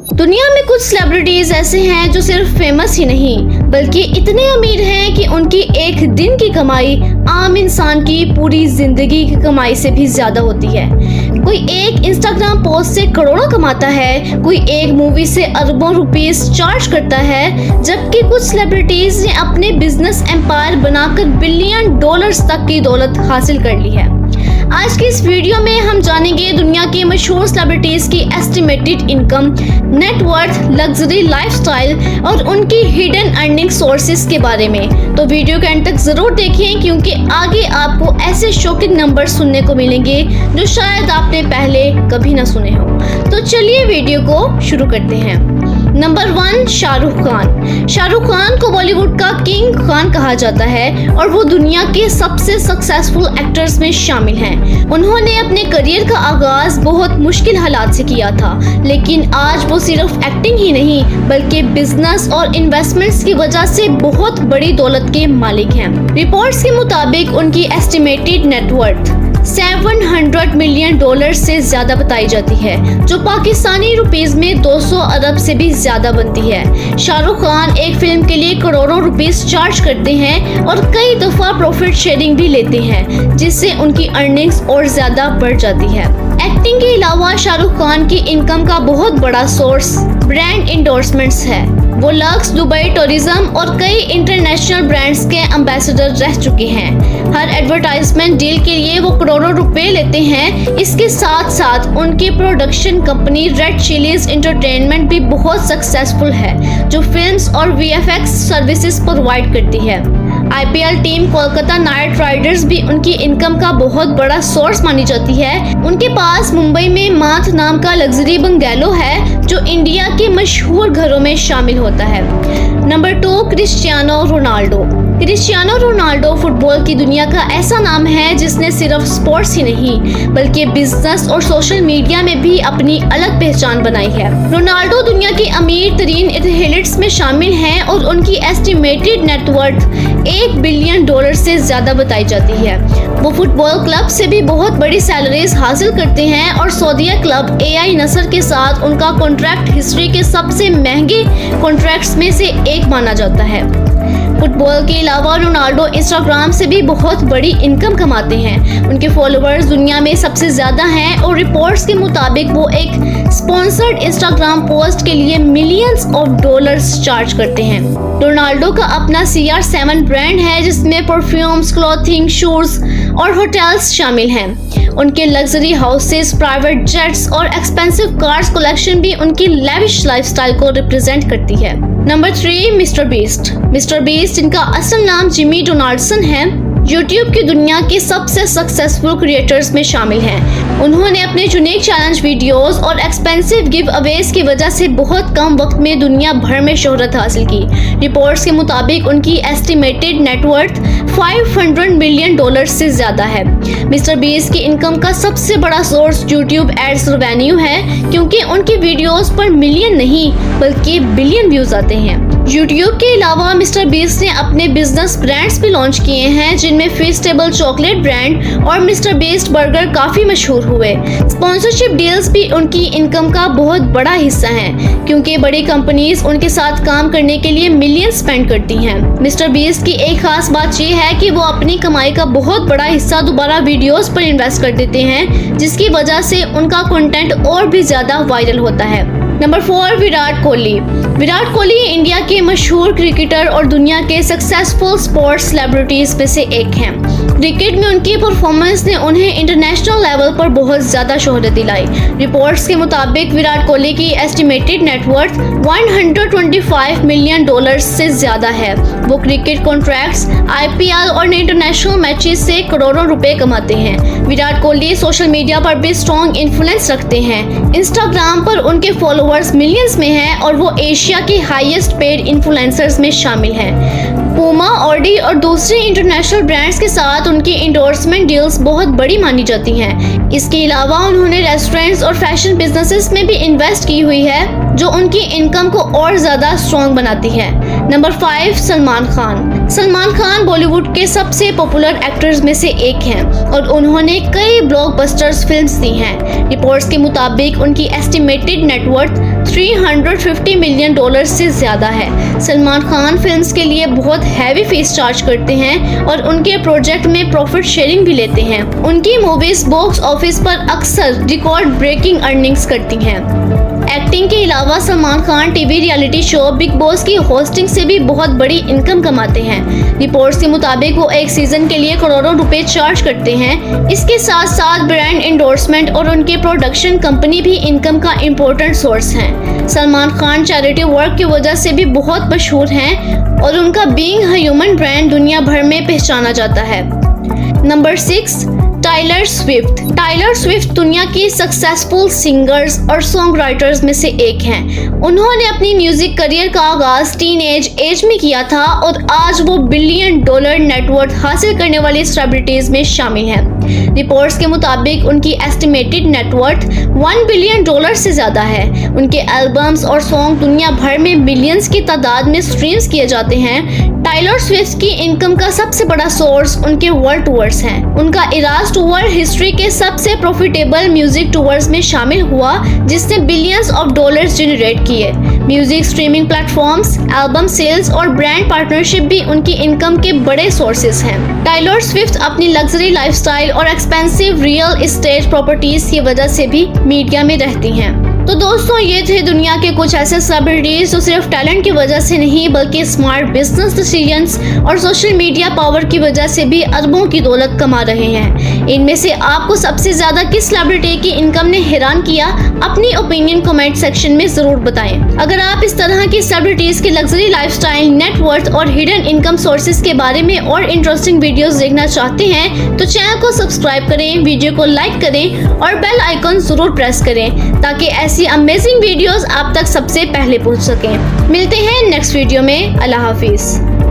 दुनिया में कुछ सेलिब्रिटीज ऐसे हैं जो सिर्फ फेमस ही नहीं बल्कि इतने अमीर हैं कि उनकी एक दिन की कमाई आम इंसान की पूरी जिंदगी की कमाई से भी ज्यादा होती है। कोई एक इंस्टाग्राम पोस्ट से करोड़ों कमाता है, कोई एक मूवी से अरबों रुपीस चार्ज करता है, जबकि कुछ सेलिब्रिटीज ने अपने बिजनेस एम्पायर बनाकर बिलियन डॉलर्स तक की दौलत हासिल कर ली है। आज की इस वीडियो में हम जानेंगे दुनिया के मशहूर सेलिब्रिटीज की estimated income, net worth, luxury lifestyle और उनकी हिडन अर्निंग सोर्सेज के बारे में। तो वीडियो के एंड तक जरूर देखें क्योंकि आगे आपको ऐसे शॉकिंग नंबर सुनने को मिलेंगे जो शायद आपने पहले कभी ना सुने हो। तो चलिए वीडियो को शुरू करते हैं। नंबर 1, शाहरुख खान। शाहरुख खान को बॉलीवुड का किंग खान कहा जाता है और वो दुनिया के सबसे सक्सेसफुल एक्टर्स में शामिल हैं। उन्होंने अपने करियर का आगाज बहुत मुश्किल हालात से किया था, लेकिन आज वो सिर्फ एक्टिंग ही नहीं बल्कि बिजनेस और इन्वेस्टमेंट्स की वजह से बहुत बड़ी दौलत के मालिक हैं। रिपोर्ट्स के मुताबिक उनकी एस्टिमेटेड नेटवर्थ $700 मिलियन से ज्यादा बताई जाती है, जो पाकिस्तानी रुपीस में 200 अरब से भी ज्यादा बनती है। शाहरुख खान एक फिल्म के लिए करोड़ों रुपीस चार्ज करते हैं और कई दफा प्रॉफिट शेयरिंग भी लेते हैं, जिससे उनकी अर्निंग्स और ज्यादा बढ़ जाती है। एक्टिंग के अलावा शाहरुख खान की इनकम का बहुत बड़ा सोर्स ब्रांड इंडोर्समेंट्स है। वो लक्स, दुबई, टूरिज्म और कई इंटरनेशनल ब्रांड्स के एम्बेसडर रह चुके हैं। हर एडवर्टाइजमेंट डील के लिए वो करोड़ों रुपए लेते हैं। इसके साथ साथ उनकी production company red chillies entertainment भी बहुत सक्सेसफुल है, जो फिल्म्स और वीएफएक्स सर्विसेज प्रोवाइड करती है। IPL team Kolkata night Riders भी उनकी इनकम का बहुत बड़ा सोर्स मानी जाती है। उनके पास मुंबई में माथ नाम का लग्जरी बंगलो है, जो इंडिया के मशहूर घरों में शामिल होता है। Number 2, Cristiano Ronaldo. Cristiano Ronaldo football की दुनिया का ऐसा नाम है जिसने सिर्फ स्पोर्ट्स ही नहीं बल्कि बिजनेस और सोशल मीडिया में भी अपनी अलग पहचान बनाई है। रोनाल्डो दुनिया की अमीर तरीन एथलीट्स में शामिल हैं और उनकी एस्टिमेटेड नेटवर्थ $1 बिलियन से ज्यादा बताई जाती है। वो फुटबॉल क्लब से भी बहुत बड़ी सैलरीज हासिल करते हैं और सऊदीया क्लब AI नसर के साथ उनका कॉन्ट्रैक्ट हिस्ट्री के सबसे महंगे कॉन्ट्रैक्ट्स में से एक माना जाता है। फुटबॉल के अलावा रोनाल्डो इंस्टाग्राम से भी बहुत बड़ी इनकम कमाते हैं। उनके फॉलोअर्स दुनिया में सबसे ज्यादा हैं और रिपोर्ट्स के मुताबिक वो एक स्पॉन्सर्ड इंस्टाग्राम पोस्ट के लिए मिलियंस ऑफ डॉलर्स चार्ज करते हैं। रोनाल्डो का अपना CR7 ब्रांड है जिसमें परफ्यूम्स, क्लॉथिंग, शूज और होटल्स शामिल हैं। उनके लग्जरी हाउसेस, प्राइवेट जेट्स और एक्सपेंसिव कार्स कलेक्शन भी उनकी लेविश लाइफस्टाइल को रिप्रेजेंट करती है। Number 3, mister beast. Mister beast, इनका असल नाम जिमी डोनाल्डसन है, यूट्यूब की दुनिया के सबसे सक्सेसफुल क्रिएटर्स में शामिल हैं। उन्होंने अपने यूनिक चैलेंज वीडियोस और एक्सपेंसिव गिव अवेज की वजह से बहुत कम वक्त में दुनिया भर में शोहरत हासिल की। रिपोर्ट्स के मुताबिक उनकी एस्टिमेटेड नेटवर्थ $500 मिलियन से ज्यादा है। मिस्टर बीस्ट की इनकम का सबसे बड़ा सोर्स यूट्यूब एड्स रेवेन्यू है, क्योंकि उनकी वीडियोस पर मिलियन नहीं बल्कि बिलियन व्यूज आते हैं। यूट्यूब के अलावा मिस्टर बीस्ट ने अपने बिजनेस ब्रांड्स भी लॉन्च किए हैं, जिनमें फीस्टेबल चॉकलेट ब्रांड और मिस्टर बीस्ट बर्गर काफी मशहूर हुए। स्पॉन्सरशिप डील्स भी उनकी इनकम का बहुत बड़ा हिस्सा हैं, क्योंकि बड़ी कंपनीज उनके साथ काम करने के लिए मिलियन स्पेंड करती हैं। मिस्टर बीस्ट की एक खास बात यह है कि वो अपनी कमाई का बहुत बड़ा हिस्सा दोबारा वीडियोस पर इन्वेस्ट कर देते हैं, जिसकी वजह से उनका कंटेंट और भी ज्यादा वायरल होता है। नंबर 4, विराट कोहली। विराट कोहली इंडिया के मशहूर क्रिकेटर और दुनिया के सक्सेसफुल स्पोर्ट्स सेलिब्रिटीज में से एक हैं। क्रिकेट में उनकी परफॉर्मेंस ने उन्हें इंटरनेशनल लेवल पर बहुत ज्यादा शोहरत दिलाई। रिपोर्ट्स के मुताबिक विराट कोहली की एस्टिमेटेड नेटवर्थ $125 मिलियन से ज्यादा है। वो क्रिकेट कॉन्ट्रैक्ट्स, IPL और इंटरनेशनल मैचेस से करोड़ों रुपए कमाते हैं। विराट कोहली सोशल मीडिया पर भी स्ट्रॉन्ग इन्फ्लुएंस रखते हैं। इंस्टाग्राम पर उनके फॉलोअर्स मिलियंस में हैं और वो एशिया के हाईएस्ट पेड इन्फ्लुएंसर्स में शामिल हैं। पूमा, ऑडी और दूसरे इंटरनेशनल ब्रांड्स के साथ उनकी इंडोर्समेंट डील्स बहुत बड़ी मानी जाती हैं। इसके अलावा उन्होंने रेस्टोरेंट्स और फैशन बिजनेसेस में भी इन्वेस्ट की हुई है, जो उनकी इनकम को और ज्यादा स्ट्रॉन्ग बनाती है। नंबर 5, सलमान खान। सलमान खान बॉलीवुड के सबसे पॉपुलर एक्टर्स में से एक हैं और उन्होंने कई ब्लॉकबस्टर्स फिल्म्स दी हैं। रिपोर्ट्स के मुताबिक उनकी एस्टिमेटेड नेटवर्थ $350 मिलियन से ज्यादा है। सलमान खान फिल्म्स के लिए बहुत हैवी फीस चार्ज करते हैं और उनके प्रोजेक्ट में प्रॉफिट शेयरिंग भी लेते हैं। उनकी मूवीज बॉक्स ऑफिस पर अक्सर रिकॉर्ड ब्रेकिंग अर्निंग्स करती हैं। एक्टिंग के अलावा Salman Khan TV reality show big boss की होस्टिंग से भी बहुत बड़ी इनकम कमाते हैं। रिपोर्ट्स के मुताबिक वो एक सीजन के लिए करोड़ों रुपए चार्ज करते हैं। इसके साथ साथ ब्रांड एंडोर्समेंट और उनके प्रोडक्शन कंपनी भी इनकम का इम्पोर्टेंट सोर्स हैं। सलमान खान चैरिटी वर्क की वजह से भी बहुत मशहूर हैं और उनका बीइंग अ ह्यूमन ब्रांड दुनिया भर में पहचाना जाता है। Number 6, Taylor Swift. Taylor Swift दुनिया की सक्सेसफुल सिंगर्स और सॉन्ग राइटर्स में से एक हैं। उन्होंने अपनी म्यूजिक करियर का आगाज टीनेज एज में किया था और आज वो $1 बिलियन नेटवर्थ हासिल करने वाली सेलिब्रिटीज में शामिल हैं। रिपोर्ट्स के मुताबिक उनकी एस्टिमेटेड नेटवर्थ $1 बिलियन से ज्यादा है। उनके एल्बम्स और सॉन्ग दुनिया भर में मिलियंस की तादाद में स्ट्रीम्स किए जाते हैं। टाइलर स्विफ्ट की इनकम का सबसे बड़ा सोर्स उनके वर्ल्ड टूर्स हैं। उनका इराज टूर हिस्ट्री के सबसे प्रॉफिटेबल म्यूजिक टूर्स में शामिल हुआ, जिसने बिलियंस ऑफ डॉलर्स जनरेट किए। Music streaming platforms, album sales और ब्रांड पार्टनरशिप भी उनकी इनकम के बड़े सोर्सेज हैं। टाइलर स्विफ्ट अपनी लग्जरी लाइफस्टाइल और एक्सपेंसिव रियल एस्टेट प्रॉपर्टीज की वजह से भी मीडिया में रहती हैं। तो दोस्तों, ये थे दुनिया के कुछ ऐसे सेलिब्रिटीज जो सिर्फ टैलेंट की वजह से नहीं बल्कि स्मार्ट बिजनेस डिसीजंस और सोशल मीडिया पावर की वजह से भी अरबों की दौलत कमा रहे हैं। इनमें से आपको सबसे ज्यादा किस सेलिब्रिटी की इनकम ने हैरान किया? अपनी ओपिनियन कमेंट सेक्शन में जरूर बताएं। अगर आप इस तरह की सेलिब्रिटीज के लग्जरी लाइफस्टाइल, नेटवर्थ और हिडन इनकम सोर्सेज के बारे में और इंटरेस्टिंग वीडियोस देखना चाहते हैं तो चैनल को सब्सक्राइब करें, वीडियो को लाइक करें और बेल आइकन जरूर प्रेस करें ताकि ऐसी अमेजिंग वीडियोस आप तक सबसे पहले पहुंच सकें। मिलते हैं नेक्स्ट वीडियो में। अल्लाह हाफिज।